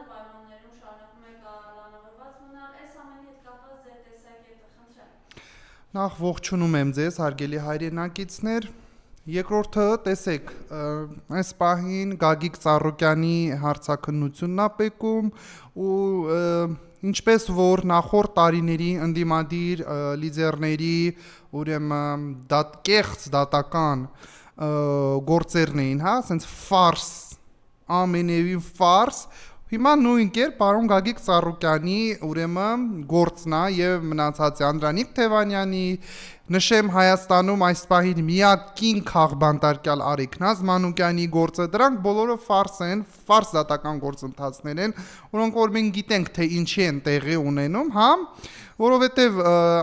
պայմաններում շարունակում եք անանավորված մնալ, այս ամենի հետ կապված ձեր տեսակետը, խնդրեմ։ Նախ ողջունում եմ ձեզ, հարգելի հայրենակիցներ։ Երկրորդը, տեսեք, այս պահին Գագիկ Ծառուկյանի հարցաքննությունն է պեկում ու ինչպես որ նախորդ տարիների ընդդիմադիր լիդերների ուրեմն կեղծ դատական գործերն էին, հա, ասենց ֆարս, ամենևին ֆարս, հիմա նույն կերպ պարոն Գագիկ Ծառուկյանի ուրեմն գործն է եւ մնացած Անդրանիկ Թևանյանի, նշեմ Հայաստանում այս պահին միակ կին քաղբանտարկյալ Արեգնազ Մանուկյանի գործը, դրանք բոլորը ֆարս են, ֆարս դատական գործընթացներ են, որոնք որ մենք գիտենք թե ինչի են տեղի ունենում, հա, որովհետև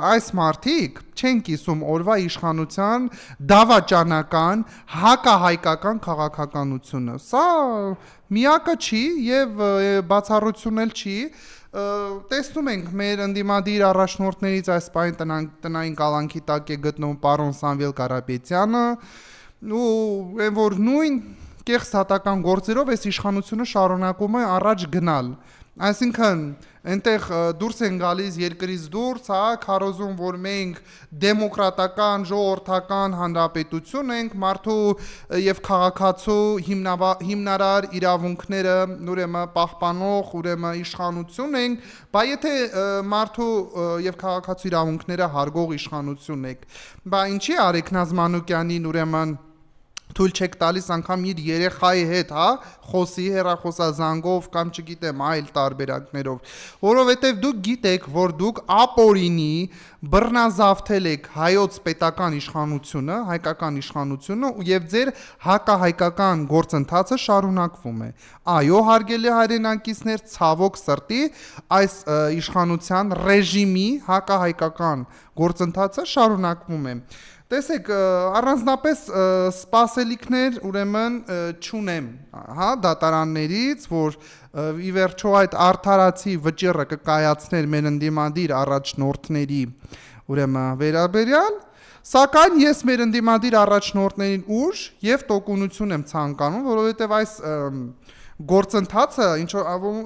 այս մարդիկ չեն կիսում օրվա իշխանության դավաճանական, հակահայկական քաղաքականությունը։ Սա միակը չի եւ բացառություն էլ չի։ Տեսնում ենք մեր ընդդիմադիր առաջնորդներից այս պահին տնային կալանքի տակ է գտնվում պարոն Սամվել Կարապետյանը ու այն որ նույն կեղծ հատական գործերով այս իշխանությունը շարունակում է առաջ գնալ։ Այսինքն այնտեղ դուրս են գալիս երկրից դուրս, հա, քարոզում որ մենք դեմոկրատական, ժողովրդական հանրապետություն ենք, մարդու եւ քաղաքացու հիմնարար իրավունքները ուրեմն պահպանող, ուրեմն իշխանություն ենք, բայց եթե մարդու եւ քաղաքացու իրավունքները հարգող իշխանություն եք, բայց ինչի Արեգնազ Մանուկյանին ուրեմն թույլ չեք տալիս անգամ իր երեխայի հետ, հա, խոսի հեռախոսազանգով կամ չգիտեմ այլ տարբերակներով, որովհետև դուք գիտեք, որ դուք ապօրինի բռնազավթել եք հայոց պետական իշխանությունը, հայկական իշխանությունը եւ ձեր հակահայկական գործընթացը շարունակվում է։ Այո, հարգելի հայրենակիցներ, ցավոք սրտի այս իշխանության ռեժիմի հակահայկական գործընթացը շարունակվում է։ Տեսեք, առանձնապես սպասելիքներ ուրեմն չունեմ, հա, դատարաններից, որ ի վերջո այդ արդարացի վճիռը կկայացներ մեր ընդդիմադիր առաջնորդների ուրեմն վերաբերյալ, սակայն ես մեր ընդդիմադիր առաջնորդներին ուժ եւ տոկունություն եմ ցանկանում, որովհետեւ այս գործընթացը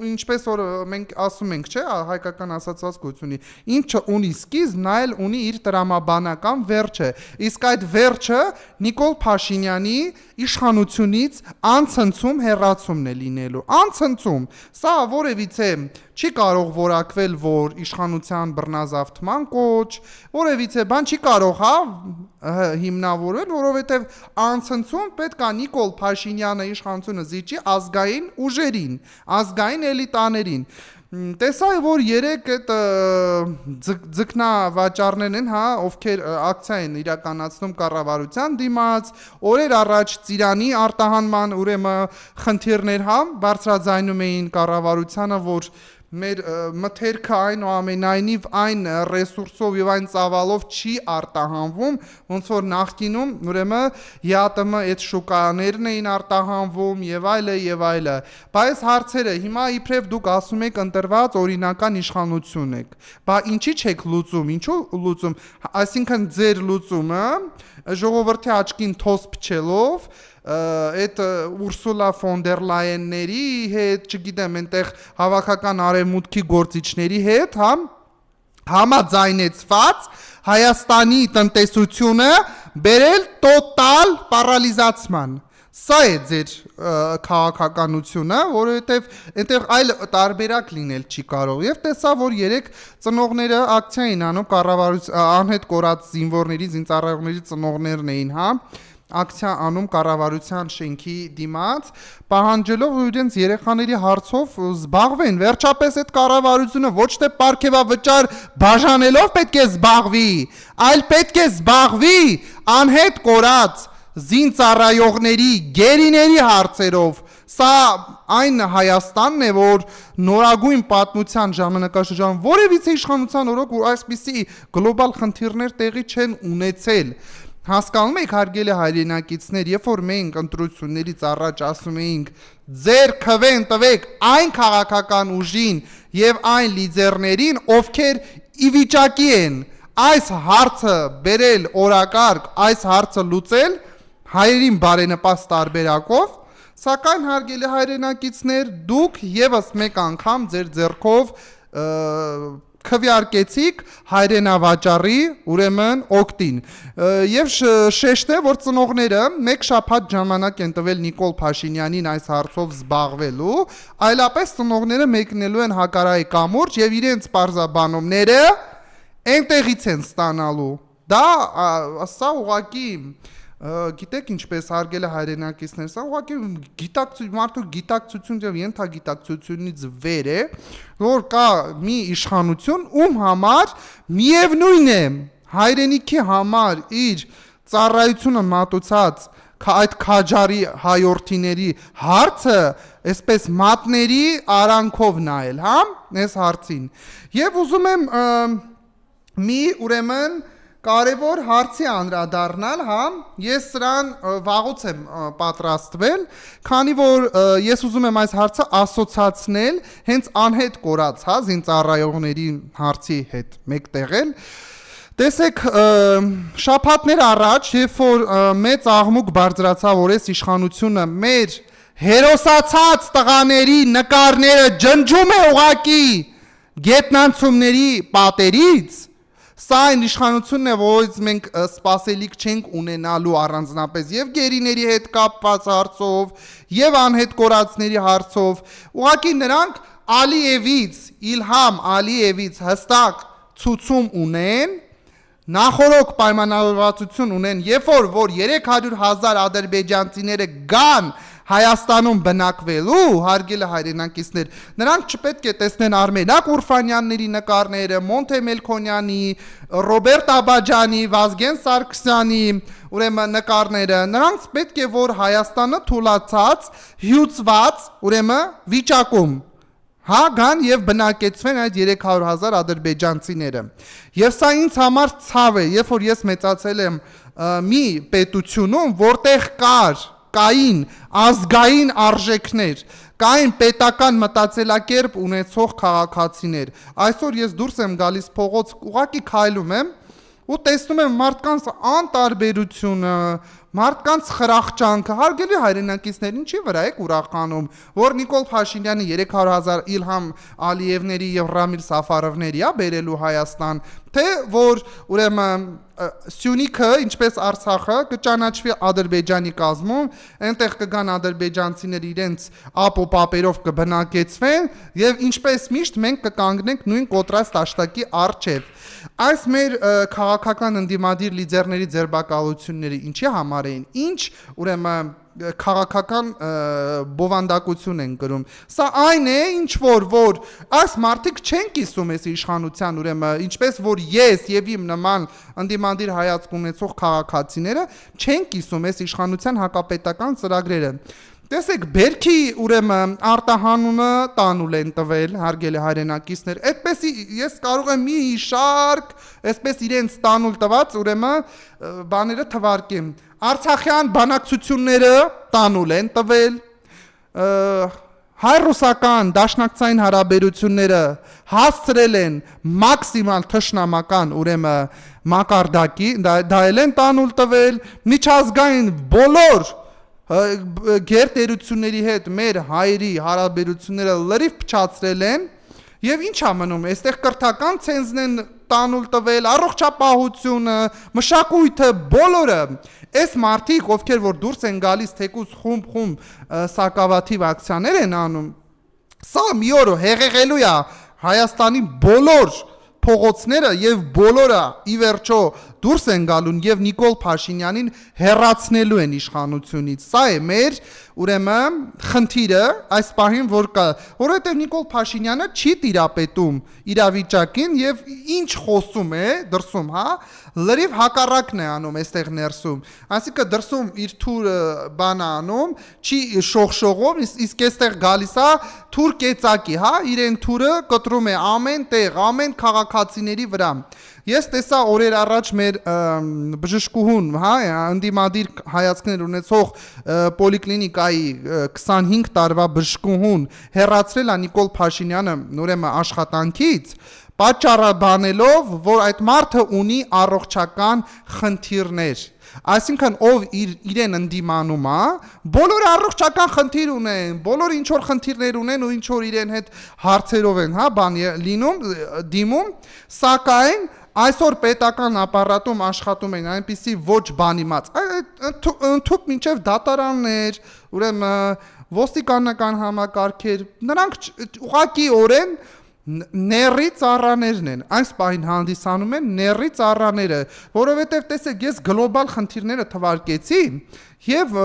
ինչպես որ մենք ասում ենք, չէ, հայկական ասացված գույցունի, ինչը ունի սկիզբ, նա էլ ունի իր տրամաբանական վերջը, իսկ այդ վերջը Նիկոլ Փաշինյանի իշխանությունից անցնցում հեռացումն է լինելու, անցնցում, սա որևիցե չի կարող որակվել, որ իշխանության բռնազավթման կոչ, որևիցե բան չի կարող, հա, հիմնավորել, որովհետև անցնցում պետք է Նիկոլ Փաշինյանը իշխանությունը զիջի ազգային ուժերին, ազգային էլիտաներին։ Տեսա որ երեք այդ ձկնավաճառներն են, հա, ովքեր ակցիա են իրականացնում կառավարության դիմաց, օրեր առաջ Ծիրանի արտահանման ուրեմն խնդիրներ, հա, բարձրաձայնում էին կառավարությանը, որ մեր մթերքը այնուամենայնիվ այն ռեսուրսով եւ այն ծավալով չի արտահանվում, ոնց որ նախկինում ուրեմն ԵԱՏՄ այդ շուկաներն էին արտահանվում եւ այլը, բայց հարցերը հիմա իբրև դուք ասում եք ընտրված օրինական իշխանություն եք, բայց ինչի չեք լուծում, ինչու լուծում, այսինքն ձեր լուծումը ժողովրդի աչքին թոս փչելով այդ Ուրսուլա ֆոն դեր Լայենների հետ, չգիտեմ, այնտեղ հավաքական արևմուտքի գործիչների հետ, հա, համաձայնեցված Հայաստանի տնտեսությունը բերել տոտալ պարալիզացման։ Սա է ձեր քաղաքականությունը, որովհետև այնտեղ այլ տարբերակ լինել չի կարող։ Եվ տեսա, որ երեք ծնողները ակցիա էին անում անհետ կորած զինվորների, զինծառայողների ծնողներն էին, հա, ակցիա անում կառավարության շենքի դիմաց, պահանջելով որ իրենց երեխաների հարցով զբաղվեն։ Վերջապես այդ կառավարությունը ոչ թե պարգևավճար բաժանելով պետք է զբաղվի, այլ պետք է զբաղվի անհետ կորած զինծառայողների, գերիների հարցերով։ Սա այն Հայաստանն է, որ նորագույն պատմության ժամանակաշրջանում որևիցե իշխանության օրոք այսպիսի գլոբալ խնդիրներ տեղի չեն ունեցել։ Հասկանում եք, հարգելի հայրենակիցներ, երբ որ մենք ընտրություններից առաջ ասում էինք ձեր քվեն տվեք այն քաղաքական ուժին եւ այն լիդերներին, ովքեր ի վիճակի են այս հարցը բերել օրակարգ, այս հարցը լուծել հայերին բարենպաստ տարբերակով, Սակայն հարգելի հայրենակիցներ, դուք եւս մեկ անգամ ձեր ձեռքով քվեարկեցիք հայրենավաճառի, ուրեմն օգտին։ Եվ շեշտե, որ ծնողները մեկ շաբաթ ժամանակ են տվել Նիկոլ Փաշինյանին այս հարցով զբաղվելու, այլապես ծնողները մեկնելու են հակարայի կամուրջ եւ իրենց պարզաբանումները այնտեղից են ստանալու։ Դա սա ուղղակի գիտեք ինչպես հարգելի հայրենակիցներ, սա ուղղակի մարդու գիտակցություն եւ ենթագիտակցությունից վեր է, որ կա մի իշխանություն, ում համար միևնույն է հայրենիքի համար իր ծառայությունը մատուցած այդ քաջարի հայորդիների հարցը այսպես մատների արանքով նայել, հա, այս հարցին։ Եվ ուզում եմ մի ուրեմն կարևոր հարցի անդրադառնալ, հա, ես սրան վաղուց եմ պատրաստվել, քանի որ ես ուզում եմ այս հարցը ասոցացնել հենց անհետ կորած, հա, զինծառայողների հարցի հետ մեկտեղել։ Տեսեք, շաբաթներ առաջ, երբ որ մեծ աղմուկ բարձրացավ, որ այս իշխանությունը մեր հերոսացած տղաների նկարները ջնջում է ուղակի գետնանցումների պատերից, սա այն իշխանությունն է, որից մենք սպասելիք չենք ունենալու առանձնապես եւ գերիների հետ կապված հարցով, եւ անհետ կորածների հարցով, ուղղակի նրանք Ալիևից, Իլհամ Ալիևից հստակ ցուցում ունեն, նախորոք պայմանավորվածություն ունեն, երբ որ 300,000 ադրբեջանցիները գան Հայաստանում բնակվելու, հարգելի հայրենակիցներ, նրանք չպետք է տեսնեն Արմենակ Ուրֆանյանների նկարները, Մոնթե Մելքոնյանի, Ռոբերտ Աբաջանի, Վազգեն Սարգսյանի, ուրեմն նկարները, նրանց պետք է որ Հայաստանը թուլացած, հյուծված, ուրեմն վիճակում հա գան եւ բնակեցվեն այդ 300,000 ադրբեջանցիները։ Եվ սա ինձ համար ցավ է, երբ որ ես մեծացել եմ մի պետությունում, որտեղ կային ազգային արժեքներ, կային պետական մտածելակերպ ունեցող քաղաքացիներ։ Այսօր ես դուրս եմ գալիս փողոց, ուղղակի քայլում եմ ու տեսնում եմ մարդկանց անտարբերությունը, մարդկանց խրախճանքը, հարգելի հայրենակիցներ, ինչի վրա եք ուրախանում, որ Նիկոլ Փաշինյանը 300,000 Իլհամ Ալիևների եւ Ռամիլ Սաֆարովների է բերելու Հայաստան, թե որ ուրեմն Սյունիքը, ինչպես Արցախը, կճանաչվի Ադրբեջանի կազմում, այնտեղ կգան ադրբեջանցիներ իրենց ապոպապերով կբնակեցվեն եւ ինչպես միշտ մենք կկանգնենք նույն կոտրած տաշտակի առջև։ Այս մեր քաղաքական ընդդիմադիր լիդերների ձերբակալությունները ինչի համար էին, ինչ ուրեմն քաղաքական բովանդակություն են գրում։ Սա այն է, ինչ որ այս մարդիկ չեն կիսում այս իշխանության, ուրեմն ինչպես որ ես եւ իմ նման ընդդիմադիր հայացք ունեցող քաղաքացիները չեն կիսում այս իշխանության հակապետական ծրագրերը։ Տեսեք, Բերքի ուրեմն արտահանումը տանուլ են տվել, հարգելի հայրենակիցներ, այդպես ես կարող եմ մի շարք, այսպես իրենց տանուլ տված, ուրեմն բաները թվարկեմ։ Արցախյան բանակցությունները տանուլ են տվել, հայ-ռուսական դաշնակցային հարաբերությունները հասցրել են մաքսիմալ թշնամական, ուրեմն մակարդակի, դա են տանուլ տվել, միջազգային բոլոր գերտերությունների հետ մեր հայերի հարաբերությունները լրիվ փչացրել են եւ ինչ ա մնում, այստեղ կրթական ցենզն են տանուլ տվել, առողջապահությունը, մշակույթը, բոլորը, այս մարդիկ, ովքեր որ դուրս են գալիս թեկուզ խումբ սակավաթիվ ակցիաներ են անում, սա մի օր հեղեղելու է Հայաստանի բոլոր փողոցները եւ բոլորը ի վերջո դուրս են գալուն եւ Նիկոլ Փաշինյանին հեռացնելու են իշխանությունից։ Սա է մեր ուրեմն խնդիրը այս պահին որ կա, որովհետեւ Նիկոլ Փաշինյանը չի տիրապետում իրավիճակին եւ ինչ խոսում է դրսում, հա, լրիվ հակառակն է անում այստեղ ներսում։ Այսինքն դրսում իր թուրը բան անում, չի շողշողում, իսկ այստեղ գալիս է թուր կեցակի, հա, իրեն թուրը կտրում է ամեն տեղ, ամեն քաղաքացիների վրա։ Ես տեսա օրեր առաջ մեր բժշկուհուն, հա, ընդդիմադիր հայացքներ ունեցող պոլիկլինիկայի 25 տարվա բժշկուհուն հեռացրել է Նիկոլ Փաշինյանը ուրեմն աշխատանքից, պատճառաբանելով, որ այդ մարդը ունի առողջական խնդիրներ։ Այսինքն ով իրեն ընդդիմանում է, բոլորը առողջական խնդիր ունեն, բոլորը ինչ որ խնդիրներ ունեն ու ինչ որ իրեն հետ հարցերով են, բան լինում, դիմում, սակայն այսօր պետական ապարատում աշխատում են այնպիսի ոչ բանիմաց, ընդհանուր մինչև դատարաններ, ուրեմն ոստիկանական համակարգեր, նրանք ուղղակիորեն ների ծառաներն են, այս պահին հանդիսանում են ների ծառաները, որովհետև տեսեք, ես գլոբալ խնդիրները թվարկեցի, եւ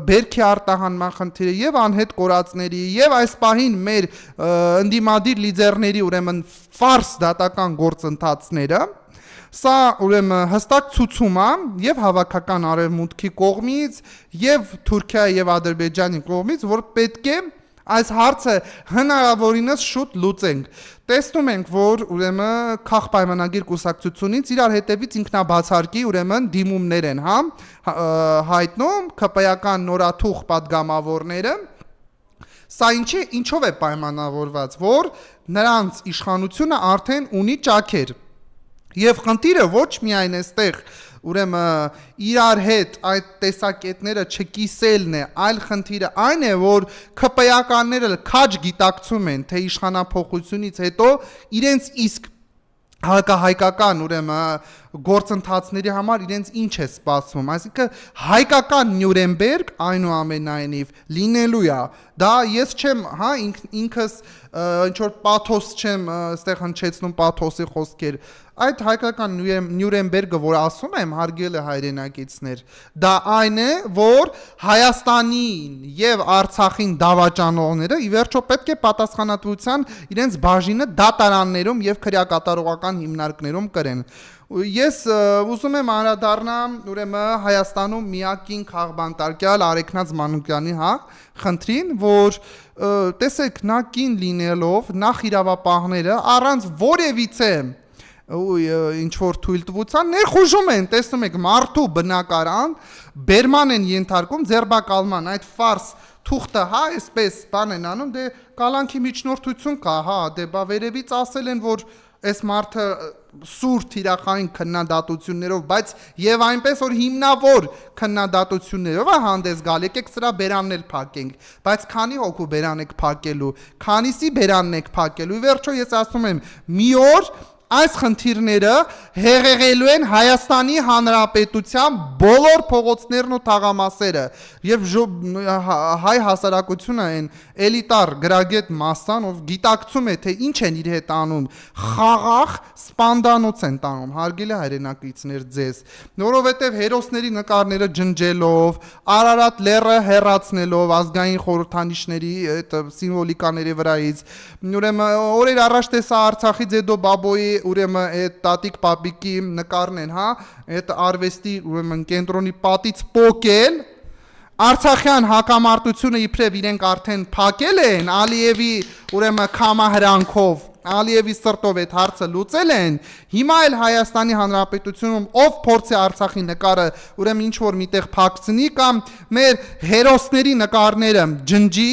բերքի արտահանման խնդիրը, եւ անհետ կորածների, եւ այս պահին մեր ընդդիմադիր լիդերների ուրեմն ֆարս դատական գործընթացները, սա ուրեմն հստակ ցուցում է եւ հավաքական արևմուտքի կողմից, եւ Թուրքիայի եւ Ադրբեջանի կողմից, որ պետք է այս հարցը հնարավորինս շուտ լուծենք։ Տեսնում ենք, որ ուրեմն քաղ պայմանագիր կուսակցությունից իրար հետևից ինքնաբացարկի ուրեմն դիմումներ են, հայտնում ԿՊ-ական նորաթուխ падգամավորները։ Սա ինչով է պայմանավորված, որ նրանց իշխանությունը արդեն ունի ճաքեր։ Եվ խնդիրը ոչ միայն այստեղ ուրեմն իրար հետ այդ տեսակետները չկիսելն է, այլ խնդիրը այն է, որ ԿՊ-ականները քաջ գիտակցում են, թե իշխանափոխությունից հետո իրենց իսկ հակահայկական ուրեմն գործընթացների համար իրենց ինչ է սպասվում, այսինքն հայկական Նյուրնբերգ այնուամենայնիվ լինելու է, դա ես չեմ, ինքս ինչ որ պաթոս չեմ այստեղ հնչեցնում պաթոսի խոսքեր, այդ հայկական Նյուրնբերգը, որ ասում եմ, հարգելի հայրենակիցներ, դա այն է, որ Հայաստանին եւ Արցախին դավաճանողները ի վերջո պետք է պատասխանատվության իրենց բաժինը դատարաններում եւ քրեակատարողական հիմնարկներում կրեն։ Ես ուզում եմ անդրադառնամ ուրեմն Հայաստանում միակին քաղբանտարկյալ Արեգնաց Մանուկյանի խնդրին, որ տեսեք, նա կին լինելով, նախ իրավապահները առանց որևիցե ինչ որ թույլտվության ներխուժում են, տեսնում եք, մարդու բնակարան բերման են ենթարկում, ձերբակալման, այդ ֆարս թուղթը, այսպես բան են անում, դե կալանքի միջնորդություն կա, դե բա վերևից ասել են, որ այս մարդը սուր թիրախային քննադատություններով, բայց եւ այնպես որ հիմնավոր քննադատություններով է հանդես գալ, եկեք սրա բերանն էլ փակենք, բայց քանի հոգու բերան եք փակելու, քանիսի բերանն եք փակելու, ի վերջո ես ասում եմ, մի օր այս խնդիրները հեղեղելու են Հայաստանի Հանրապետության բոլոր փողոցներն ու թաղամասերը եւ հայ հասարակությունը այն էլիտար գրագետ մասսան, ով գիտակցում է, թե ինչ են իր հետ անում, խաղաղ սպանդանոց են տանում, հարգելի հայրենակիցներ ձեզ, որովհետեւ հերոսների նկարները ջնջելով, Արարատ լեռը հեռացնելով ազգային խորհրդանիշների այդ սիմվոլիկաների վրայից, ուրեմն օրեր առաջ տեսա Արցախի Ձեդո Բաբոյի ուրեմն այդ տատիկ պապիկի նկարն են, այդ արվեստի ուրեմն կենտրոնի պատից պոկել, Արցախյան հակամարտությունը իբրև իրենք արդեն փակել են, Ալիևի ուրեմն կամահրանքով, Ալիևի սրտով այդ հարցը լուծել են, հիմա էլ Հայաստանի Հանրապետությունում ով փորձի Արցախի նկարը ուրեմն ինչ որ միտեղ փակցնի կամ մեր հերոսների նկարները ջնջի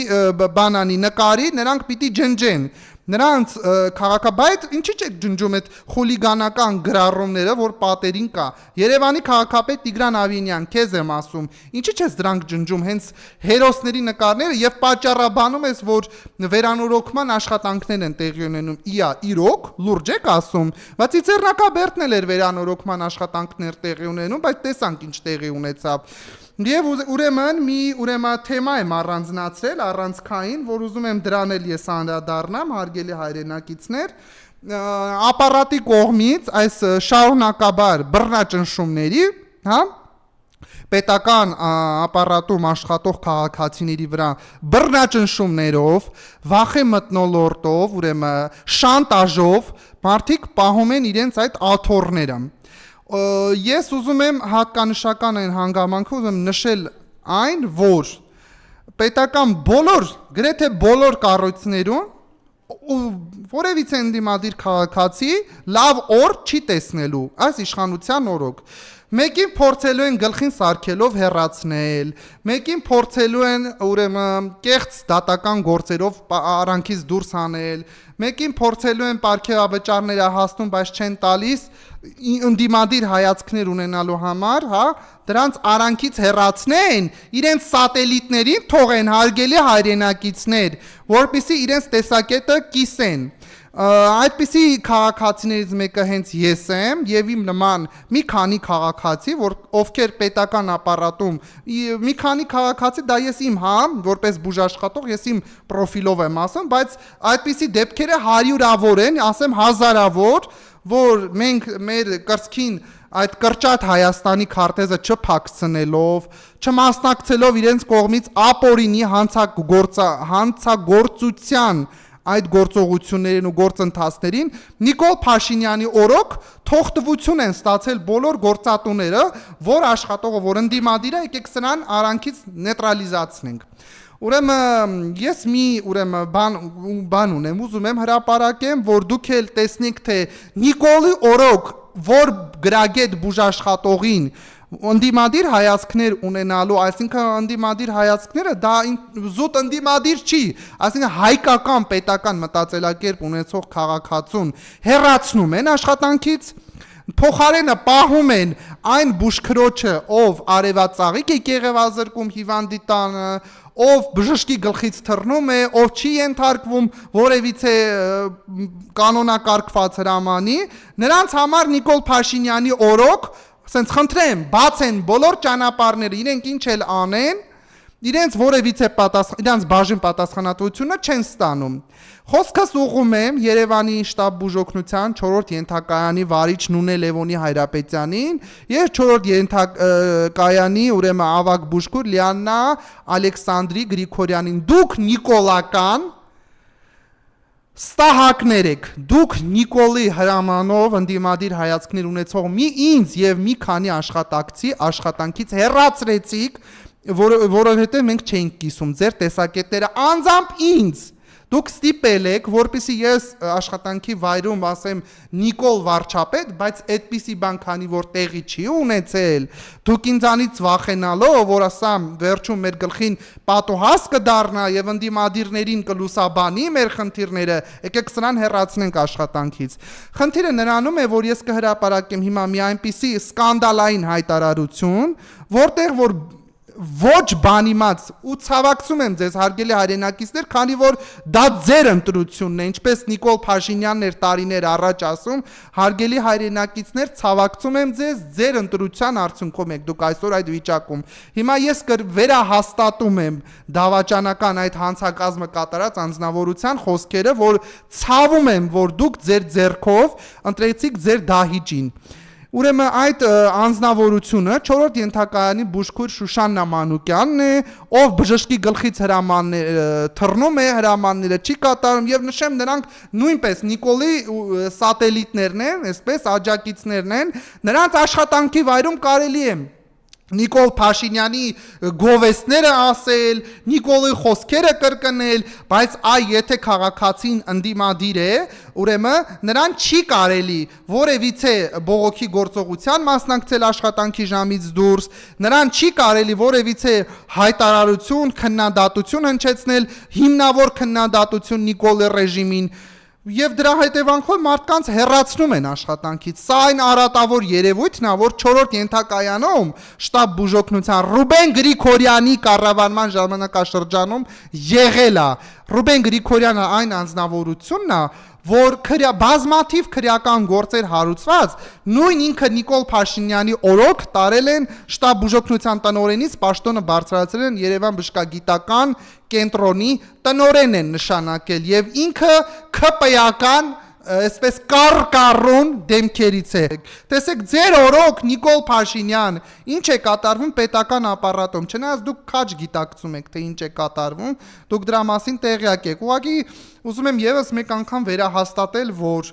բանանի նկարի, նրանք պիտի ջնջեն Նրանց քաղաքաբայդ ինչի՞ չեք ջնջում այդ խուլիգանական գրառումները, որ պատերին կա։ Երևանի քաղաքապետ Տիգրան Ավինյան, քեզ եմ ասում, ինչի՞ չես դրանք ջնջում, հենց հերոսների նկարները եւ պատճառաբանում ես, որ վերանորոգման աշխատանքներ են տեղի ունենում։ Իրոք, լուրջ եք ասում, բայց Ծիծեռնակաբերդն էլ էր վերանորոգման աշխատանքներ տեղի ունենում, բայց տեսանք ինչ տեղի ունեցավ։ Եվ ուրեմն մի թեմա եմ առանձնացրել, առանցքային, որ ուզում եմ դրան էլ ես անդրադառնամ, հարգելի հայրենակիցներ, ապարատի կողմից այս շարունակաբար բռնաճնշումների, պետական ապարատում աշխատող քաղաքացիների վրա բռնաճնշումներով, վախի մթնոլորտով, ուրեմն շանտաժով մարդիկ պահում են իրենց այդ աթոռները։ Ես ուզում եմ հատկանշական այն հանգամանքը ուզում եմ նշել այն, որ պետական բոլոր, գրեթե բոլոր կառույցներում որևիցե ընդդիմադիր քաղաքացի լավ օր չի տեսնելու այս իշխանության օրոք։ Մեկին փորձելու են գլխին սարքելով հեռացնել, մեկին փորձելու են ուրեմն կեղծ դատական գործերով արանքից դուրս հանել, մեկին փորձելու են պարգևավճարները հասնում, բայց չեն տալիս ընդդիմադիր հայացքներ ունենալու համար, հա, դրանց արանքից հեռացնեն, իրենց սատելիտներին թողեն հարգելի հայրենակիցներ, որպեսզի իրենց տեսակետը կիսեն։ Այդպիսի քաղաքացիներից մեկը հենց ես եմ եւ իմ նման մի քանի քաղաքացի, ովքեր պետական ապարատում, մի քանի քաղաքացի, դա ես իմ, հա, որպես բուժաշխատող, ես իմ պրոֆիլով եմ ասում, բայց այդպիսի դեպքերը հարյուրավոր են, ասեմ հազարավոր, որ մենք մեր կրծքին այդ կրճատ Հայաստանի քարտեզը չփակցնելով, չմասնակցելով իրենց կողմից ապօրինի հանցագործության այդ գործողություններին ու գործընթացներին Նիկոլ Փաշինյանի օրոք թողտվություն են ստացել բոլոր գործատուները, որ աշխատողը, որ ընդդիմադիր է, եկեք սրան արանքից նեյտրալիզացնենք։ Ուրեմն ես մի բան ունեմ, ուզում եմ հրապարակեմ, որ դուք էլ տեսնեք, թե Նիկոլի օրոք, որ գրագետ բուժաշխատողին ընդդիմադիր հայացքներ ունենալու, այսինքն ընդդիմադիր հայացքները դա զուտ ընդդիմադիր չի, այսինքն հայկական պետական մտածելակերպ ունեցող քաղաքացուն հեռացնում են աշխատանքից, փոխարենը պահում են այն բուժքրոջը, ով արևածաղիկ է կեղևազրկում հիվանդի տանը, ով բժշկի գլխից թռնում է, ով չի ենթարկվում որևիցե կանոնակարգված հրամանի, նրանց համար Նիկոլ Փաշինյանի օրոք ասենց խնդրեմ, բացեն բոլոր ճանապարհները, իրենք ինչ էլ անեն, իրենց որևիցե իրենց բաժին պատասխանատվությունը չեն ստանում։ Խոսքս ուղղում եմ Երևանի շտաբ բուժօգնության 4-րդ ենթակայանի վարիչ Նունե Լևոնի Հայրապետյանին եւ 4-րդ ենթակայանի ուրեմն ավագ բուժքույր Լիաննա Ալեքսանդրի Գրիգորյանին։ Դուք նիկոլական Ստահակներ եք, դուք Նիկոլի հրամանով ընդդիմադիր հայացքներ ունեցող մի ինձ եւ մի քանի աշխատակցի աշխատանքից հեռացրեցիք, որովհետեւ մենք չենք կիսում ձեր տեսակետները անձամբ ինձ։ Դուք ստիպել եք, որպեսզի ես աշխատանքի վայրում ասեմ Նիկոլ վարչապետ, բայց այդպիսի բան քանի որ տեղի չի ունեցել, դուք ինձանից վախենալով, որ ասամ վերջում մեր գլխին պատոհաս կդառնա եւ ընդդիմադիրներին կլուսաբանի մեր խնդիրները, եկեք սրան հեռացնենք աշխատանքից։ Խնդիրը նրանում է, որ ես կհրապարակեմ հիմա մի այնպիսի սկանդալային հայտարարություն, որտեղ որ ոչ բանիմաց ու ցավակցում եմ ձեզ հարգելի հայրենակիցներ, քանի որ դա ձեր ընտրությունն է, ինչպես Նիկոլ Փաշինյանն էր տարիներ առաջ ասում, հարգելի հայրենակիցներ, ցավակցում եմ ձեզ, ձեր ընտրության արդյունքում եք դուք այսօր այդ վիճակում։ Հիմա ես վերահաստատում եմ դավաճանական այդ հանցակազմը կատարած անձնավորության խոսքերը, որ ցավում եմ, որ դուք ձեր ձեռքով ընտրեցիք ձեր դահիճին։ Ուրեմն այդ անձնավորությունը 4-րդ ենթակայանի բուժքույր Շուշաննա Մանուկյանն է, ով բժշկի գլխից հրամանները թռնում է, հրամանները չի կատարում եւ նշեմ նրանք նույնպես Նիկոլի սատելիտներն են, այսպես աջակիցներն են, նրանց աշխատանքի վայրում կարելի է Նիկոլ Փաշինյանի գովեստները ասել, Նիկոլի խոսքերը կրկնել, բայց եթե քաղաքացին ընդդիմադիր է, ուրեմն նրան չի կարելի որևիցե բողոքի գործողության մասնակցել աշխատանքի ժամից դուրս, նրան չի կարելի որևիցե հայտարարություն, քննադատություն հնչեցնել, հիմնավոր քննադատություն Նիկոլի ռեժիմին Եվ դրա հետևանքով մարդկանց հեռացնում են աշխատանքից։ Սա այն արատավոր երևույթն է, որ 4-րդ ենթակայանում շտաբ բուժօգնության Ռուբեն Գրիգորյանի կառավարման ժամանակաշրջանում եղել է։ Ռուբեն Գրիգորյանը այն անձնավորությունն է, որ բազմաթիվ քրեական գործեր հարուցված, նույն ինքը Նիկոլ Փաշինյանի օրոք տարել են շտաբ բուժօգնության տնօրենից պաշտոնը բարձրացրել են Երևան բժշկագիտական կենտրոնի տնօրեն են նշանակել եւ ինքը ԿՊ-ական այսպես կառուն դեմքերից է։ Տեսեք, ձեր օրոք Նիկոլ Փաշինյան, ինչ է կատարվում պետական ապարատում, չնայած դուք քաջ գիտակցում եք, թե ինչ է կատարվում, դուք դրա մասին տեղյակ եք։ Ուղղակի Ուզում եմ եւս մեկ անգամ վերահաստատել, որ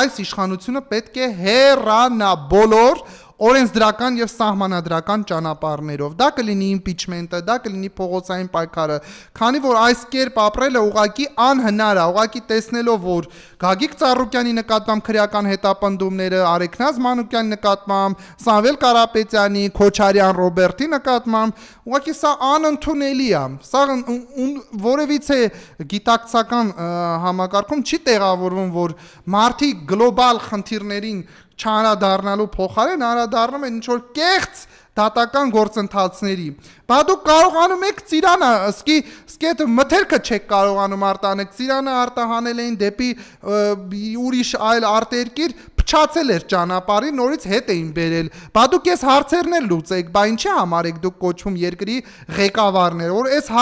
այս իշխանությունը պետք է հեռանա բոլոր օրենսդրական եւ սահմանադրական ճանապարհներով։ Դա կլինի impeachment-ը, դա կլինի փողոցային պայքարը, քանի որ այս կերպ ապրելը ուղղակի անհնար է, ուղղակի տեսնելով, որ Գագիկ Ծառուկյանի նկատմամբ քրեական հետապնդումները, Արեգնազ Մանուկյանի նկատմամբ, Սամվել Կարապետյանի, Քոչարյան Ռոբերտի նկատմամբ, ուղղակի սա անընդունելի է։ Սա որևիցե գիտակցական համակարգում չի տեղավորվում, որ մարդիկ գլոբալ խնդիրներին չանդրադառնալու փոխարեն անդրադառնում են ինչ-որ կեղծ դատական գործընթացների։ Բա դուք կարողանում եք Ծիրանը, սկի այդ մթերքը չեք կարողանում արտանեք, Ծիրանը արտահանել էին դեպի ուրիշ այլ արտերկիր, փչացել էր ճանապարհին, նորից հետ էին բերել։ Բա դուք այս հարցերն էլ լուծեք, բա ինչի համար եք դուք կոչվում երկրի ղեկավարներ, որ այս